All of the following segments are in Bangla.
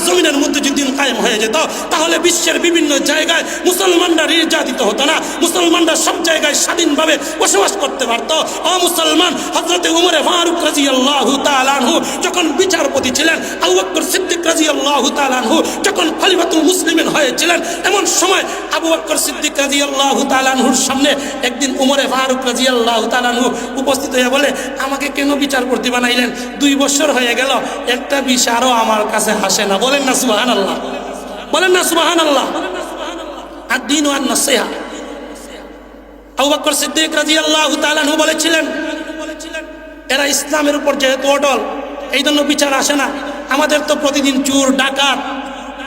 জমিনের মধ্যে যদি দিন কায়েম হয়ে যেত তাহলে বিশ্বের বিভিন্ন জায়গায় মুসলমানরা নির্যাতিত হতো না, মুসলমানরা সব জায়গায় স্বাধীনভাবে বসবাস করতে পারত। মুসলমান হযরতে উমরে ফারুক রাদিয়াল্লাহু তাআলা আনহু যখন বিচারপতি ছিলেন, আবু বকর সিদ্দিক রাদিয়াল্লাহু তাআলা আনহু যখন খলিফাতুল মুসলিমিন হয়েছিলেন, এমন সময় আবু বকর সিদ্দিক রাদিয়াল্লাহু তাআলা আনহুর সামনে একদিন উমরে ফারুক রাদিয়াল্লাহু তাআলা আনহু উপস্থিত হয়ে বলে, আমাকে কেন বিচারপতি বানাইলেন? 2 বছর হয়ে গেল, একটা বিচারও আমার কাছে আসে না। বলেন না সুবহানাল্লাহ, বলেন না সুবহানাল্লাহ। আদ-দীন ওয়ান নাসিহা। আবু বকর সিদ্দিক রাদিয়াল্লাহু তাআলা আনহু বলেছিলেন, এরা ইসলামের উপর যেহেতু অটল, এই জন্য বিচার আসে না। আমাদের তো প্রতিদিন চোর, ডাকাত,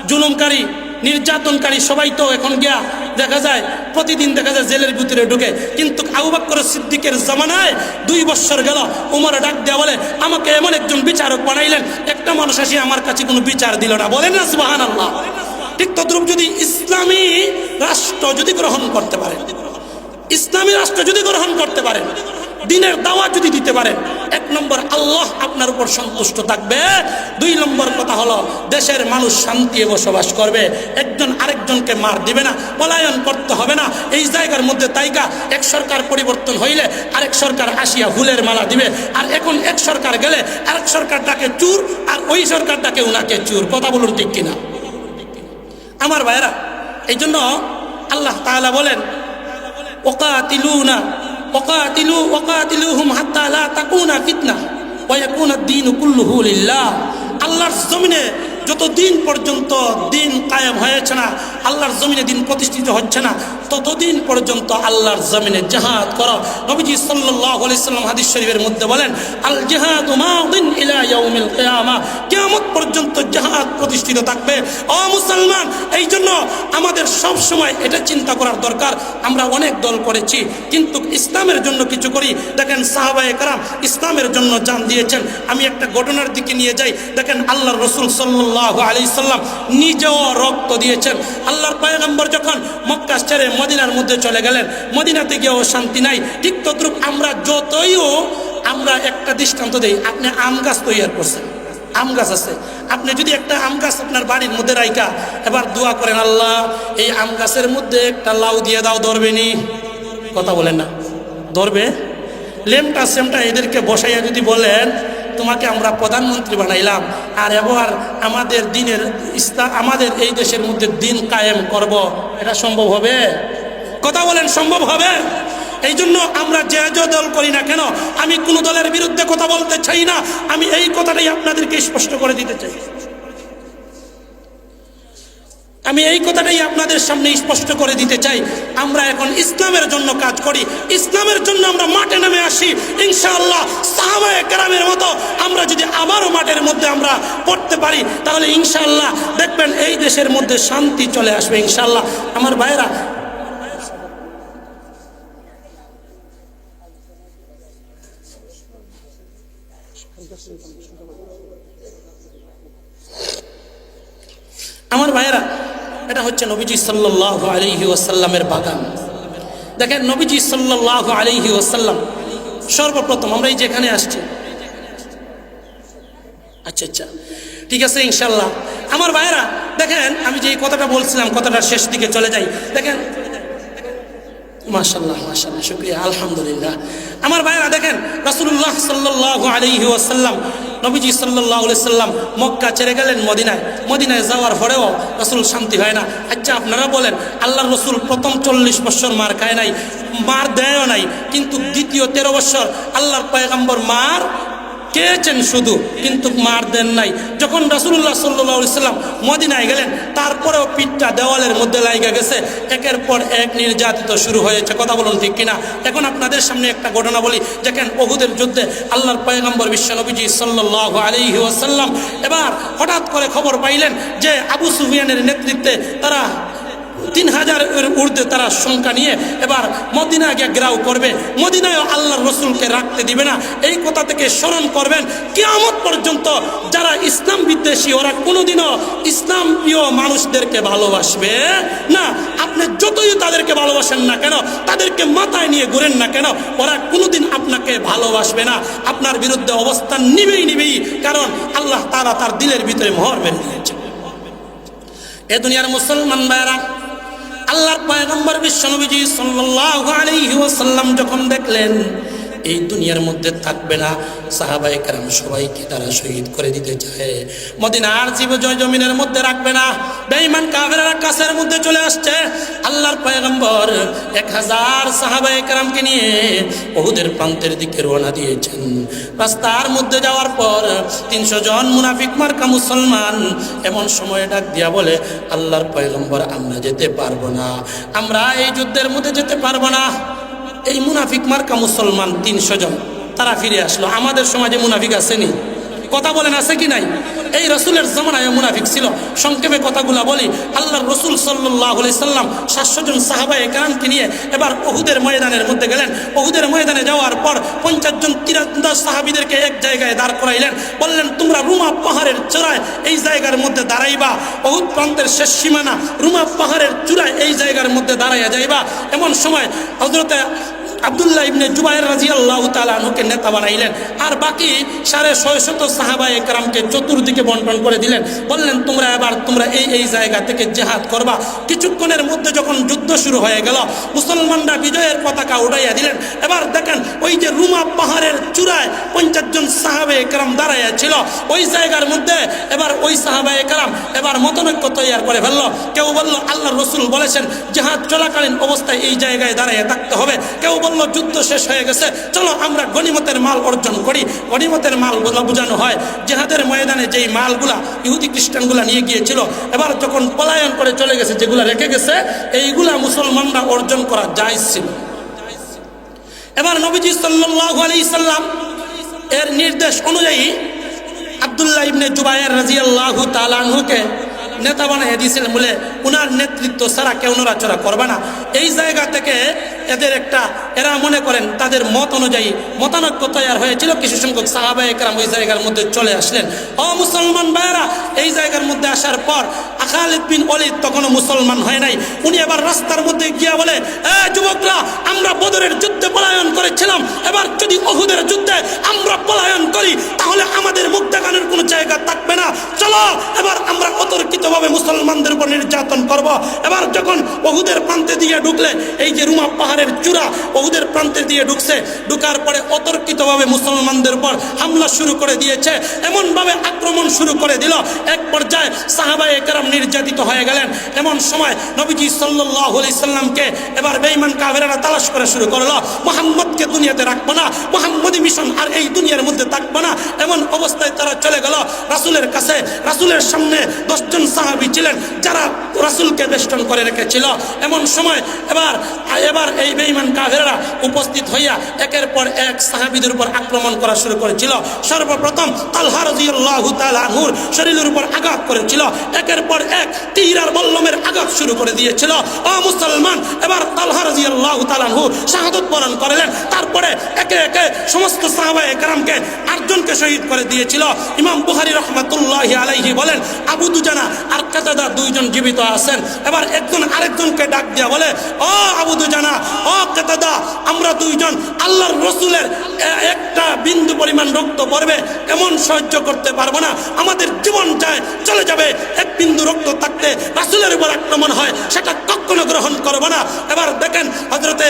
জুলুমকারী, নির্যাতনকারী সবাই তো এখন গিয়া দেখা যায়, প্রতিদিন দেখা যায় জেলের ভিতরে ঢুকে। কিন্তু আবু বকর সিদ্দিকের জামানায় 2 বছর গেল, উমর ডাক দেয়া বলে, আমাকে এমন একজন বিচারক বানাইলেন, একটা মানুষ আসি আমার কাছে কোনো বিচার দিল না। বলেন না সুবহানাল্লাহ। ঠিক তদ্রূপ যদি ইসলামী রাষ্ট্র যদি গ্রহণ করতে পারে, ইসলামী রাষ্ট্র যদি গ্রহণ করতে পারেন, দিনের দাওয়াত যদি দিতে পারেন, 1 নম্বর আল্লাহ আপনার উপর সন্তুষ্ট থাকবে। 2 নম্বর কথা হলো দেশের মানুষ শান্তিতে বসবাস করবে, একজন আরেকজনকে মার দিবে না, পলায়ন করতে হবে না। এই জায়গার মধ্যে তাইকা এক সরকার পরিবর্তন হইলে আরেক সরকার আসিয়া ফুলের মালা দিবে, আর এখন এক সরকার গেলে আরেক সরকারটাকে চুর, আর ওই সরকারটাকে উনাকে চুর। কথা বলুন ঠিক কিনা আমার ভাইরা? এই জন্য আল্লাহ তাআলা বলেন, ওয়াকাতিলুহুম হাত্তা লা তাকুনা ফিতনা ওয়া ইয়াকুনা আদ-দীনু কুল্লুহু লিল্লাহ। আল্লাহর জমিনে যতদিন পর্যন্ত দিন কায়েম হয়েছে না, আল্লাহর জমিনে দিন প্রতিষ্ঠিত হচ্ছে না, ততদিন পর্যন্ত আল্লাহর জমিনে জিহাদ করো। নবীজি সাল্লাল্লাহু আলাইহি সাল্লাম হাদিস শরীফের মধ্যে বলেন, আল জিহাদু মাদিন ইলা ইয়াউমিল কিয়ামা। কিয়ামত পর্যন্ত জিহাদ প্রতিষ্ঠিত থাকবে। ও মুসলমান, এই জন্য আমাদের সব সময় এটা চিন্তা করার দরকার, আমরা অনেক দল করেছি কিন্তু ইসলামের জন্য কিছু করি। দেখেন সাহাবায়ে কেরাম ইসলামের জন্য জান দিয়েছেন। আমি একটা ঘটনার দিকে নিয়ে যাই। দেখেন আল্লাহর রাসূল সাল্লাল্লাহু আলাইহি সাল্লাম নিজেও রক্ত দিয়েছেন। আল্লাহর পয়গম্বর যখন মক্কা ছেড়ে মদিনার মধ্যে চলে গেলেন, মদিনাতে গিয়েও শান্তি নাই। ঠিক তদ্রূপ আমরা একটা দৃষ্টান্ত দেই। আপনি আম গাছ তৈরি করছেন, আম গাছ আছে, আপনি যদি একটা আম গাছ আপনার বাড়ির মধ্যে রাইকা এবার দোয়া করেন, আল্লাহ এই আম গাছের মধ্যে একটা লাউ দিয়ে দাও, ধরবে নি? কথা বলেন না, ধরবে? লেমটা সেমটা এদেরকে বসাইয়া যদি বলেন, তোমাকে আমরা প্রধানমন্ত্রী বানাইলাম, আর এবার আমাদের দিনের আমাদের এই দেশের মধ্যে দিন কায়েম করব, এটা সম্ভব হবে? কথা বলেন, সম্ভব হবে? এই জন্য আমরা যে দল করি না কেন, আমি কোন দলের বিরুদ্ধে কথা বলতে চাই না, আমি এই কথাটাই আপনাদেরকে স্পষ্ট করে দিতে চাই। আমি এই কথাটাই আপনাদের সামনে স্পষ্ট করে দিতে চাই। আমরা এখন ইসলামের জন্য কাজ করি, ইসলামের জন্য আমরা মাঠে নেমে আসি। ইনশাআল্লাহ সাহাবায়ে কেরামের মতো আমরা যদি আবারও মাঠের মধ্যে আমরা পড়তে পারি, তাহলে ইনশাআল্লাহ দেখবেন এই দেশের মধ্যে শান্তি চলে আসবে ইনশাআল্লাহ। আমার ভাইরা, আমার ভাইরা, এটা হচ্ছে নবীজি সাল্লাল্লাহু আলাইহি ওয়াসাল্লামের বাগান। দেখেন নবীজি সাল্লাল্লাহু আলাইহি ওয়াসাল্লাম সর্বপ্রথম, আমরা এই যেখানে আসছি, আচ্ছা ঠিক আছে ইনশাআল্লাহ। আমার ভাইরা দেখেন, আমি যে কথাটা বলছিলাম কথাটা শেষ দিকে চলে যাই। দেখেন মাশাআল্লাহ মাশাআল্লাহ, শুকরিয়া, আলহামদুলিল্লাহ। আমার ভাইরা দেখেন, রাসূলুল্লাহ সাল্লাল্লাহু আলাইহি ওয়াসাল্লাম, নবীজি সাল্লাল্লাহু আলাইহি সাল্লাম মক্কা ছেড়ে গেলেন মদিনায় যাওয়ার পরেও রাসূল শান্তি হয় না। আচ্ছা আপনারা বলেন, আল্লাহর রাসূল প্রথম 40 বছর মার খায় নাই, মার দেয়ও নাই, কিন্তু দ্বিতীয় 13 বছর আল্লাহর পয়গম্বর মার খেয়েছেন শুধু, কিন্তু মার দেন নাই। যখন রাসূলুল্লাহ সাল্লাল্লাহু আলাইহি সাল্লাম মদিনায় গেলেন, তারপরেও পিঠটা দেওয়ালের মধ্যে লাগা গেছে, একের পর এক নির্যাতিত শুরু হয়েছে। কথা বলুন ঠিক কিনা? এখন আপনাদের সামনে একটা ঘটনা বলি। দেখেন উহুদের যুদ্ধে আল্লাহর পয়গম্বর বিশ্বনবীজি সাল্লাল্লাহু আলাইহি ওয়াসাল্লাম এবার হঠাৎ করে খবর পাইলেন যে আবু সুফিয়ানের নেতৃত্বে তারা 3000-এর ঊর্ধ্বে তারা সংখ্যা নিয়ে এবার মদিনা গিয়ে ঘেরাও করবে, মদিনায় আল্লাহর রাসূলকে রাখতে দিবে না। এই কথা থেকে স্মরণ করবেন, কিয়ামত পর্যন্ত যারা ইসলাম বিদ্বেষী ওরা কোনোদিনও ইসলাম প্রিয় মানুষদেরকে ভালোবাসবে না। আপনি যতই তাদেরকে ভালোবাসেন না কেন, তাদেরকে মাথায় নিয়ে ঘুরেন না কেন, ওরা কোনোদিন আপনাকে ভালোবাসবে না, আপনার বিরুদ্ধে অবস্থান নিবেই। কারণ আল্লাহ তাআলা তার দিলের ভিতরে মোহর মেরে দিয়েছে। এ দুনিয়ার মুসলমান ভাইরা, আল্লাহর পয়গম্বর বিশ্বনবীজি সাল্লাল্লাহু আলাইহি ওয়াসাল্লাম যখন দেখলেন এই দুনিয়ার মধ্যে থাকবে না, সাহাবায়ে কেরাম সবাইকে তারা শহীদ করে দিতে চায়, মদিনার জয় জমিনের মধ্যে রাখবে না, বেঈমান কাফেররা কাছের মধ্যে চলে আসছে। আল্লাহর পয়গম্বর 1000 সাহাবায়ে কেরামকে নিয়ে উহুদের প্রান্তের দিকে রওনা দিয়েছেন। রাস্তার মধ্যে যাওয়ার পর 300 জন মুনাফিক মার্কা মুসলমান এমন সময় ডাক দিয়া বলে, আল্লাহর পয়গম্বর আমরা যেতে পারবো না, আমরা এই যুদ্ধের মধ্যে যেতে পারবো না। এই মুনাফিক মার্কা মুসলমান 300 জন তারা ফিরে আসলো। আমাদের সমাজে মুনাফিক আসেনি? কথা বলেন, আছে কি নাই? এই রসুলের জামানায় মুনাফিক ছিল। সংক্ষেপে কথাগুলা বলি। আল্লাহর রসুল সাল্লাল্লাহু আলাইহি সাল্লাম 700 জন সাহাবায়ে কেরামকে নিয়ে এবার উহুদের ময়দানের মধ্যে গেলেন। উহুদের ময়দানে যাওয়ার পর 50 জন তীরন্দাজ সাহাবীদেরকে এক জায়গায় দাঁড় করাইলেন। বললেন, তোমরা রুমা পাহাড়ের চূড়ায় এই জায়গার মধ্যে দাঁড়াইবা, উহুদ প্রান্তের শেষ সীমানা রুমা পাহাড়ের চূড়ায় এই জায়গার মধ্যে দাঁড়াইয়া যাইবা। এমন সময় হযরতে আব্দুল্লাহ ইবনে জুবায়ের রাদিয়াল্লাহু তাআলা আনহুকে নেতা বানাইলেন, আর বাকি 650 সাহাবায়ে কেরামকে চতুর্দিকে বন্টন করে দিলেন। বললেন, তোমরা এই জায়গা থেকে জিহাদ করবা। কিছুক্ষণের মধ্যে যখন যুদ্ধ শুরু হয়ে গেল, মুসলমানরা বিজয়ের পতাকা উড়াইয়া দিলেন। এবার দেখেন, ওই যে রুমা পাহাড়ের চূড়ায় 50 জন সাহাবায়ে কেরাম দাঁড়াইয়া ছিল, ওই জায়গার মধ্যে এবার ওই সাহাবায়ে কেরাম এবার মতনৈক্য তৈরি করে ফেললো। কেউ বলল, আল্লাহর রাসূল বলেছেন জিহাদ চলাকালীন অবস্থায় এই জায়গায় দাঁড়াইয়া থাকতে হবে। কেউ যুদ্ধ শেষ হয়ে গেছে, চলো আমরা গনিমতের মাল অর্জন করি। গনিমতের মাল বোঝানো হয় জিহাদের ময়দানে যেই মালগুলা ইহুদি খ্রিস্টানগুলা নিয়ে গিয়েছিল, এবার যখন পলায়ন করে চলে গেছে, যেগুলা রেখে গেছে, এইগুলা মুসলমানরা অর্জন করা জায়েজ ছিল। এবার নবীজি সাল্লাল্লাহু আলাইহি সাল্লাম এর নির্দেশ অনুযায়ী আব্দুল্লাহ ইবনে জুবায়ের রাদিয়াল্লাহু তাআলা আনহুকে নেতা বানিয়ে দিয়েছিলেন। বলে উনার নেতৃত্ব ছাড়া কেউ নড়াচড়া করবে না। এই জায়গা থেকে এরা মনে করেন তাদের মত অনুযায়ী মতানৈক্য তৈরি হয়েছিল। কিছু সংখ্যক সাহাবায়ে কেরাম ওই জায়গার মধ্যে চলে আসলেন। মুসলমান ভাইরা, এই জায়গার মধ্যে আসার পর খালিদ বিন ওয়ালিদ তখনও মুসলমান হয় নাই। উনি এবার রাস্তার মধ্যে গিয়া বলে, যুবকরা, আমরা বদরের যুদ্ধে পলায়ন করেছিলাম, এবার যদি উহুদের যুদ্ধে আমরা পলায়ন করি তাহলে আমাদের মুখ দেখানোর কোনো জায়গা থাকবে না। চলো এবার আমরা অতর্কিতভাবে মুসলমানদের উপর নির্যাতন করব। এবার যখন উহুদের প্রান্তে দিয়ে ঢুকলে, এই যে রুমা পাহাড়ের চূড়া, উহুদের প্রান্তে দিয়ে ঢুকছে, ঢুকার পরে অতর্কিতভাবে মুসলমানদের উপর হামলা শুরু করে দিয়েছে, এমনভাবে আক্রমণ শুরু করে দিল। এক পর্যায়ে সাহাবায়ে কেরাম নির্যাতিত হয়ে গেলেন। এমন সময় নবীজি সাল্লাল্লাহু আলাইহি সাল্লামকে এবার বেঈমান কাফেররা তালাশ করা শুরু করলো। মুহাম্মদকে দুনিয়াতে রাখবো না, মুহাম্মদী মিশন আর এই দুনিয়ার মধ্যে থাকবো না। এমন অবস্থায় তারা চলে গেল রাসূলের কাছে। রাসূলের সামনে 10 জন সাহাবী ছিলেন যারা রাসূলকে বেষ্টন করে রেখেছিল। এমন সময় এবার এই বেঈমান কাফেররা উপস্থিত হইয়া একের পর এক সাহাবীদের উপর আক্রমণ করা শুরু করেছিল। সর্বপ্রথম তালহা রাদিয়াল্লাহু তাআলা আনহুর শরীরের উপর আঘাত করেছিল। একের পর এক তীর আর বল্লমের আঘাত শুরু করে দিয়েছিল। মুসলমান, এবার তালহা রাদিয়াল্লাহু তাআলা আনহু শাহাদাত বরণ করলেন। তারপরে একে একে সমস্ত সাহাবায়ে কেরামকে 8 জনকে শহীদ করে দিয়েছিল। ইমাম বুখারী রাহমাতুল্লাহি আলাইহি বলেন, আবু দুজানা আর কাতাদা 2 জন জীবিত আছেন। এবার একজন আরেকজনকে ডাক দিয়া বলে, আবু দুজানা, কাতাদা, আমরা 2 জন আল্লাহর রাসূলের একটা বিন্দু পরিমাণ রক্ত পড়বে এমন সহ্য করতে পারবো না, আমাদের জীবন চলে যাবে। এক বিন্দু রক্ত থাকতে রাসূলের উপর আক্রমণ হয়, সেটা কখনো গ্রহণ করবো না। এবার দেখেন, হযরতে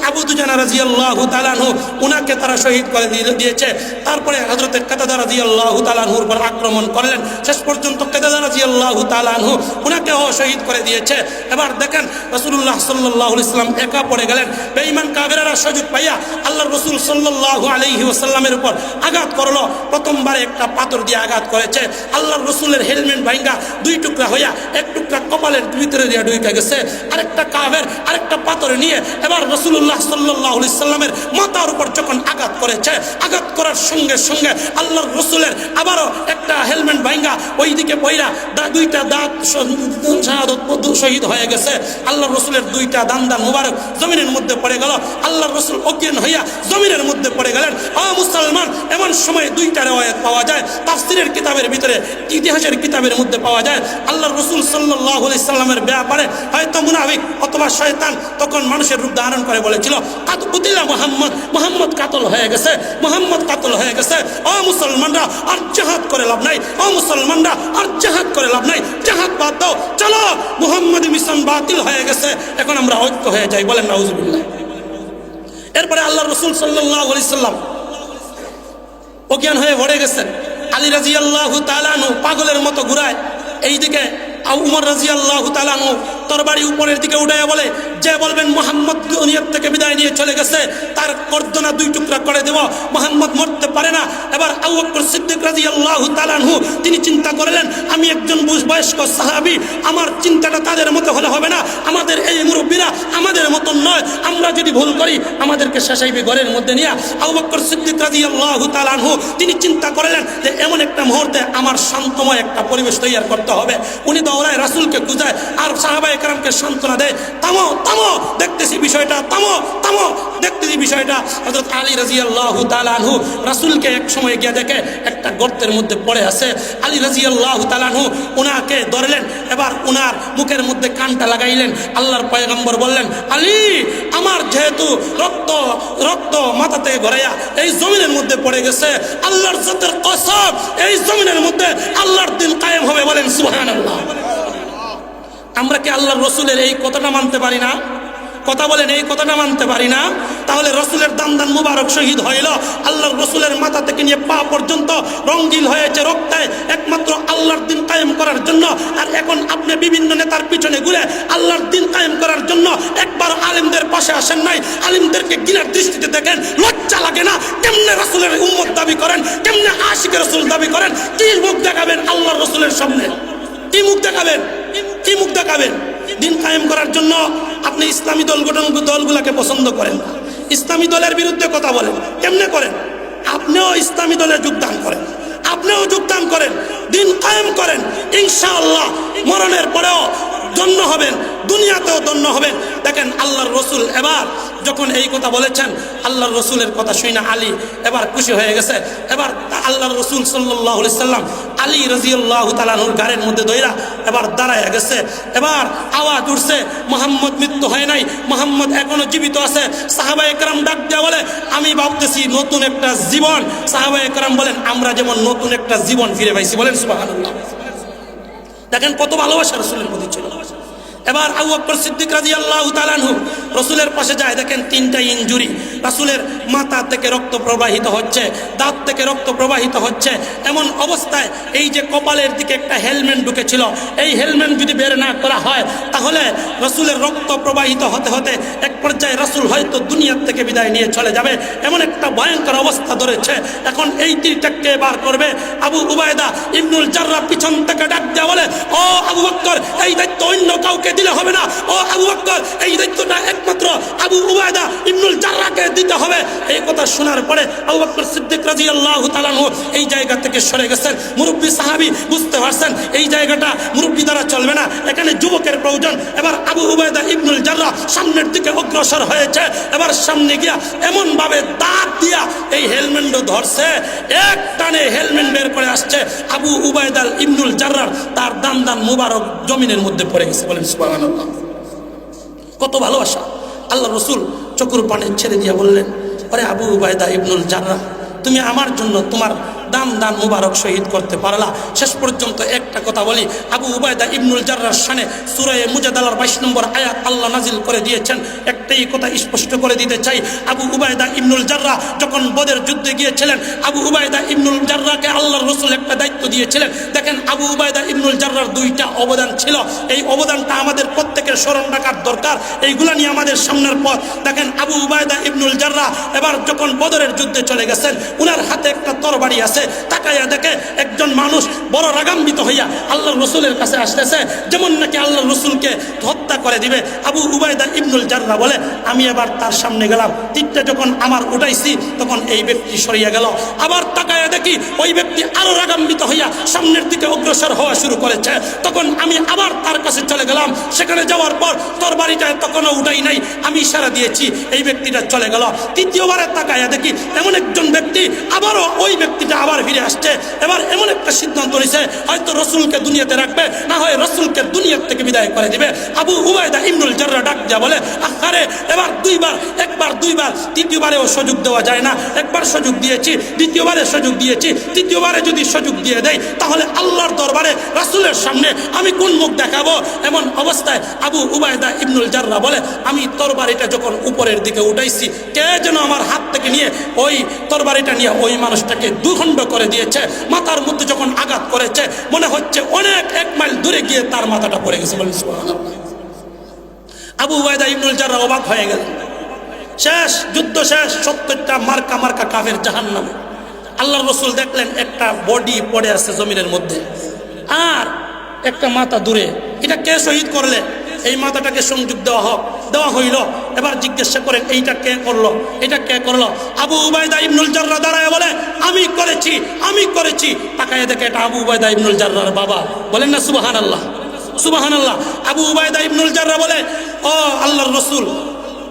আবু দুজানা রাদিয়াল্লাহু তাআলা আনহু, উনাকে তারা শহীদ করে দিয়েছে। তারপরে হযরতে কাতাদা রাদিয়াল্লাহু তাআলা আনহুর উপর আক্রমণ করলেন। শেষ পর্যন্ত কাতাদা রাদিয়াল্লাহু তাআলা আনহু উনাকেও শহীদ করে দিয়েছে। এবার দেখেন, রাসূলুল্লাহ সাল্লাল্লাহু আলাইহি ওয়াসাল্লাম একা পড়ে গেলেন। বেঈমান কাফেররা সুযোগ পাইয়া আল্লাহর রাসূল সাল্লাল্লাহু আলাইহি ওয়াসাল্লামের উপর আঘাত করলো। প্রথমবারে একটা পাথর দিয়ে আঘাত করেছে। আল্লাহর রাসূলের হেলমেট ভাঙা 2 টুকরা হইয়া এক টুকরা কপালের ভিতরে দিয়ে ঢুকে গেছে। আরেকটা কাফের আরেকটা পাথর নিয়ে এবার রাসূলুল্লাহ সাল্লাল্লাহু আলাইহি ওয়াসাল্লামের মাথার উপর যখন আঘাত করেছে, আঘাত করার সঙ্গে সঙ্গে আল্লাহর রাসূলের আবারও একটা হেলমেট ভাঙা ওইদিকে পইরা 2টা দাঁত শাহাদাত শহীদ হয়ে গেছে। আল্লাহর রাসূলের 2টা দান্দা মুবারক জমিনের মধ্যে পড়ে গেল। আল্লাহর রাসূল অজ্ঞান হইয়া জমিনের মধ্যে পড়ে গেলেন। মুসলমান, এমন সময় 2টা riwayat পাওয়া যায় তাফসীরের কিতাবের ভিতরে, ইতিহাসের কিতাবের মধ্যে পাওয়া যায়। আল্লাহর রাসূল সাল্লাল্লাহু আলাইহি সাল্লামের ব্যাপারে হয়তো মুনাফিক অথবা শয়তান তখন মানুষের রূপ ধারণ করে বলেছিল, কাতলা মুহাম্মদ কাতল হয়ে গেছে, মুহাম্মদ কাতল হয়ে গেছে। মুসলমানরা আর জিহাদ করে লাভ নাই, মুসলমানরা আর জিহাদ করে লাভ নাই, জিহাদ বাদ দাও, চলো মুহাম্মদী মিশন বাতিল হয়ে গেছে, এখন আমরা ঐক্য হয়ে যাই। বলেন নাউজুবিল্লাহ। এরপরে আল্লাহ রাসূল সাল্লাল্লাহু আলাইহি সাল্লাম অজ্ঞান হয়ে পড়ে গেছেন। আলী রাদিয়াল্লাহু তাআলা আনহু পাগলের মতো ঘুরায়, এইদিকে উমর রাদিয়াল্লাহু তাআলা আনহু তরবারি উপরের দিকে উঠাইয়া বলে, যে বলবেন মুহাম্মদ দুনিয়ার থেকে বিদায় নিয়ে চলে গেছে তার গর্দনা দুই টুকরা করে দেব, মুহাম্মদ মরতে পারে না। এবার আবু বকর সিদ্দিক রাদিয়াল্লাহু তাআলা আনহু তিনি চিন্তা করলেন, আমি একজন বয়স্ক সাহাবী, আমার চিন্তাটা তাদের মতো হলে হবে না, আমাদের এই মুরব্বীরা আমাদের মতন নয়, আমরা যদি ভুল করি আমাদেরকে শেষাইবে ঘরের মধ্যে নিয়ে। আবু বকর সিদ্দিক রাদিয়াল্লাহু তাআলা আনহু তিনি চিন্তা করলেন যে এমন একটা মুহূর্তে আমার শান্তময় একটা পরিবেশ তৈরি করতে হবে। উনি দৌড়ায় রাসূলকে খুঁজায় আর সাহাবায়ে কেরামকে সান্ত্বনা দেয়, থামো থামো, দেখতেছি বিষয়টা, থামো থামো, দেখতেছি বিষয়টা। হযরত আলী রাদিয়াল্লাহু তাআলা আনহু রাসূলকে এক সময় গিয়ে দেখে একটা গর্তের মধ্যে পড়ে আছে। আলী রাদিয়াল্লাহু তাআলা আনহু উনাকে ধরলেন, এবার উনার মুখের মধ্যে কানটা লাগাইলেন। আল্লাহর পয়গম্বর বললেন, আলী, আমার যেহেতু রক্ত রক্ত মাথা থেকে গড়াইয়া এই জমিনের মধ্যে পড়ে গেছে, আল্লাহর জাতের কসম এই জমিনের মধ্যে আল্লাহর দিন কায়েম হবে। বলেন সুবহানাল্লাহ। আমরা কি আল্লাহর রসুলের এই কথাটা মানতে পারি না? কথা বলেন, এই কথাটা মানতে পারি না? তাহলে রসুলের দান মুবারক শহীদ হইল, আল্লাহর রসুলের মাথা থেকে নিয়ে পা পর্যন্ত রঙ্গিল হয়েছে রক্তে একমাত্র আল্লাহর দিন কায়েম করার জন্য। আর এখন আপনি বিভিন্ন নেতার পিছনে ঘুরে আল্লাহর দিন কায়েম করার জন্য একবার আলেমদের পাশে আসেন নাই, আলেমদেরকে ঘৃণার দৃষ্টিতে দেখেন, লজ্জা লাগে না? কেমনে রসুলের উম্মত দাবি করেন, কেমনে আশিকে রসুল দাবি করেন? কি মুখ দেখাবেন আল্লাহর রসুলের সামনে? কি মুখ দেখাবেন? কি মুখ দেখাবেন? দিন কায়েম করার জন্য আপনি ইসলামী দলগুলোকে পছন্দ করেন না, ইসলামী দলের বিরুদ্ধে কথা বলেন, কেমনে করেন? আপনিও ইসলামী দলে যোগদান করেন, আপনিও যোগদান করেন, দিন কায়েম করেন, ইনশাআল্লাহ মরণের পরেও ধন্য হবেন, দুনিয়াতেও ধন্য হবেন। দেখেন আল্লাহর রসুল এবার যখন এই কথা বলেছেন, আল্লাহর রসুলের কথা শুনে আলী এবার খুশি হয়ে গেছে। এবার আল্লাহর রসুল সাল্লাল্লাহু আলাইহি সাল্লাম আলী রাদিয়াল্লাহু তাআলা আনহুর গাড়ির মধ্যে দইরা এবার দাঁড়ায় গেছে। এবার আওয়াজ উঠছে, মুহাম্মদ মৃত্যু হয় নাই, মুহাম্মদ এখনো জীবিত আছে। সাহাবায়ে কেরাম ডাক দেয়া বলে, আমি ভাবতেছি নতুন একটা জীবন। সাহাবায়ে কেরাম বলেন, আমরা যেমন নতুন একটা জীবন ফিরে পাইছি। বলেন সুবহানাল্লাহ। দেখেন কত ভালোবাসা রসুলের প্রতি ছিল। এবার আবু বকর সিদ্দিক রাদিয়াল্লাহু তাআলা আনহু রসুলের পাশে যায়, দেখেন তিনটা ইনজুরি, রাসূলের মাথা থেকে রক্ত প্রবাহিত হচ্ছে, দাঁত থেকে রক্ত প্রবাহিত হচ্ছে। এমন অবস্থায় এই যে কপালের দিকে একটা হেলমেট ঢুকেছিল, এই হেলমেট যদি বের না করা হয় তাহলে রসুলের রক্ত প্রবাহিত হতে হতে এক পর্যায়ে রসুল হয়তো দুনিয়ার থেকে বিদায় নিয়ে চলে যাবে, এমন একটা ভয়ঙ্কর অবস্থা ধরেছে। এখন এই তীরটাকে বার করবে। আবু উবায়দা ইবনুল জাররাহ পিছন থেকে ডাক দেয়া বলে, ও আবু বকর, এই দায়িত্ব অন্য কাউকে দিলে হবে না, ও আবু বকর, এই দায়িত্বটা একমাত্র আবু উবায়দা ইবনুল জাররাহকে দিতে হবে। এই কথা শোনার পরে আবু বকর সিদ্দিক রাদিয়াল্লাহু তাআলা আনহু এই জায়গা থেকে সরে গেছেন। মুরব্বী সাহাবী বুঝতে পারছেন এই জায়গাটা মুরব্বী দ্বারা চলবে না, এখানে যুবকের প্রয়োজন। এবার আবু উবায়দা ইবনুল জাররাহ সামনের দিকে অগ্রসর হয়েছে। এবার সামনে গিয়া এমন ভাবে দাঁত দিয়া এই হেলমেট ধরছে, এক টানে হেলমেট বের করে আসছে। আবু উবায়দা ইবনুল জাররাহ তার দান মুবারক জমিনের মধ্যে পড়ে গেছে। বলেন সুবহানাল্লাহ। কত ভালোবাসা! আল্লাহ রসুল চকুর পানি ছেড়ে দিয়ে বললেন, আরে আবু উবায়দা ইবনুল জাররাহ, তুমি আমার জন্য তোমার দান মুবারক শহীদ করতে পারলা। শেষ পর্যন্ত একটা কথা বলি, আবু উবায়দা ইবনুল জাররাহর শানে সূরা মুজাদালার 22 নম্বর আয়াত আল্লাহ নাজিল করে দিয়েছেন। একটাই কথা স্পষ্ট করে দিতে চাই, আবু উবায়দা ইবনুল জাররাহ যখন বদর যুদ্ধে গিয়েছিলেন, আবু উবায়দা ইবনুল জাররাহকে আল্লাহর রাসূল একটা দায়িত্ব দিয়েছিলেন। দেখেন আবু উবায়দা ইবনুল জাররাহর দুইটা অবদান ছিল, এই অবদানটা আমাদের প্রত্যেকের স্মরণ রাখার দরকার, এইগুলা নিয়ে আমাদের সামনের পথ। দেখেন আবু উবায়দা ইবনুল জাররাহ এবার যখন বদরের যুদ্ধে চলে গেছেন, উনার হাতে একটা তরবারি আছে। তাকাইয়া দেখে একজন মানুষ বড় রাগান্বিত হইয়া আল্লাহর রসুলের কাছে আসতেছে, যেমন নাকি আল্লাহর রসুলকে হত্যা করে দিবে। আবু উবায়দা ইবনুল জাররাহ বলে, আমি এবার তার সামনে গেলাম, তীরটা যখন আমার উঠাইছি তখন এই ব্যক্তি সরিয়া গেল। আবার তাকাইয়া দেখি ওই ব্যক্তি আরো রাগান্বিত হইয়া সামনের দিকে অগ্রসর হওয়া শুরু করেছে। তখন আমি আবার তার কাছে চলে গেলাম, সেখানে যাওয়ার পর তরবারিটা তখনও উঠাই নাই, আমি ইশারা দিয়েছি, এই ব্যক্তিটা চলে গেল। তৃতীয়বারে তাকাইয়া দেখি এমন একজন ব্যক্তি, আবারও ওই ব্যক্তিটা আবার ফিরে আসছে। এবার এমন একটা সিদ্ধান্ত নিছে, হয়তো রসুলকে দুনিয়াতে রাখবে, না হয় রসুলকে দুনিয়ার থেকে বিদায় করে দিবে। আবু উবায়দা ইবনুল জাররাহ ডাক দেয়া বলে, আরে এবার দুইবার, একবার দুইবার, তৃতীয়বারেও সুযোগ দেওয়া যায় না। একবার সুযোগ দিয়েছি, দ্বিতীয়বারে সুযোগ দিয়েছি, তৃতীয়বার তোমারে যদি সুযোগ দিয়ে দেয় তাহলে আল্লাহর দরবারে রাসূলের সামনে আমি কোন মুখ দেখাবো? এমন অবস্থায় আবু উবায়দা ইবনুল জাররাহ বলে, আমি তরবারিটা যখন উপরের দিকে উঠাইছি, কে যেন আমার হাত থেকে নিয়ে ওই তরবারিটা নিয়ে ওই মানুষটাকে দুখণ্ড করে দিয়েছে। মাথার মধ্যে যখন আঘাত করেছে, মনে হচ্ছে অনেক 1 মাইল দূরে গিয়ে তার মাথাটা পড়ে গেছে। বলেন সুবহানাল্লাহ। আবু উবায়দা ইবনুল জাররাহ অবাক হয়ে গেল। শেষ, যুদ্ধ শেষ, 70টা মার্কা মার্কা কাফের জাহান্নামে। আল্লাহর রাসূল দেখলেন একটা বডি পড়ে আছে জমিনের মধ্যে, আর একটা মাথা দূরে। এটা কে শহীদ করলে? এই মাথাটাকে সংযোগ দেওয়া হইল। এবার জিজ্ঞাসা করেন, এইটা কে করলো? এটা কে করলো? আবু উবায়দা ইবনুল জাররাহ দাঁড়ায় বলে, আমি করেছি, আমি করেছি। তাকায় দেখে এটা আবু উবায়দা ইবনুল জাররাহর বাবা। বলেন না সুবহানাল্লাহ, সুবহানাল্লাহ। আবু উবায়দা ইবনুল জাররাহ বলে, ও আল্লাহর রাসূল,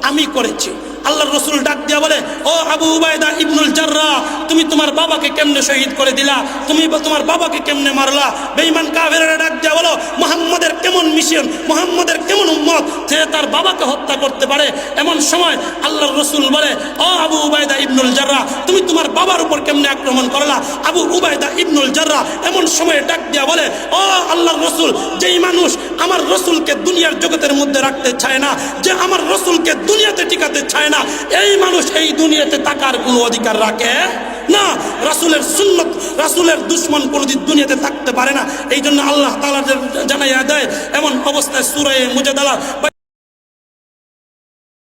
আমি করেছি। আল্লাহর রাসূল ডাক দিয়া বলে, ও আবু উবায়দা ইবনুল জাররাহ, তুমি তোমার বাবাকে কেমনে শহীদ করে দিলা? তুমি তোমার বাবাকে কেমনে মারলা? বেঈমান কাফেররা ডাক দিয়া বলো, মুহাম্মাদের কেমন মিশন, মুহাম্মাদের কেমন উম্মত যে তার বাবাকে হত্যা করতে পারে? এমন সময় আল্লাহর রাসূল বলে, ও আবু উবায়দা ইবনুল জাররাহ, তুমি তোমার বাবার উপর কেমনে আক্রমণ করলা? আবু উবায়দা ইবনুল জাররাহ এমন সময় ডাক দিয়া বলে, ও আল্লাহর রাসূল, যেই মানুষ আমার রাসূলকে দুনিয়ার জগতের মধ্যে রাখতে চায় না, যে আমার রাসূলকে দুনিয়াতে টিকাতে চায় না, এই মানুষ এই দুনিয়াতে থাকার কোনো অধিকার রাখে না। রাসূলের সুন্নাত, রাসূলের দুশমন কোনদিন দুনিয়াতে থাকতে পারে না। এই জন্য আল্লাহ তাআলা জানাইয়া দেয়, এমন অবস্থায় সূরা মুজাদালা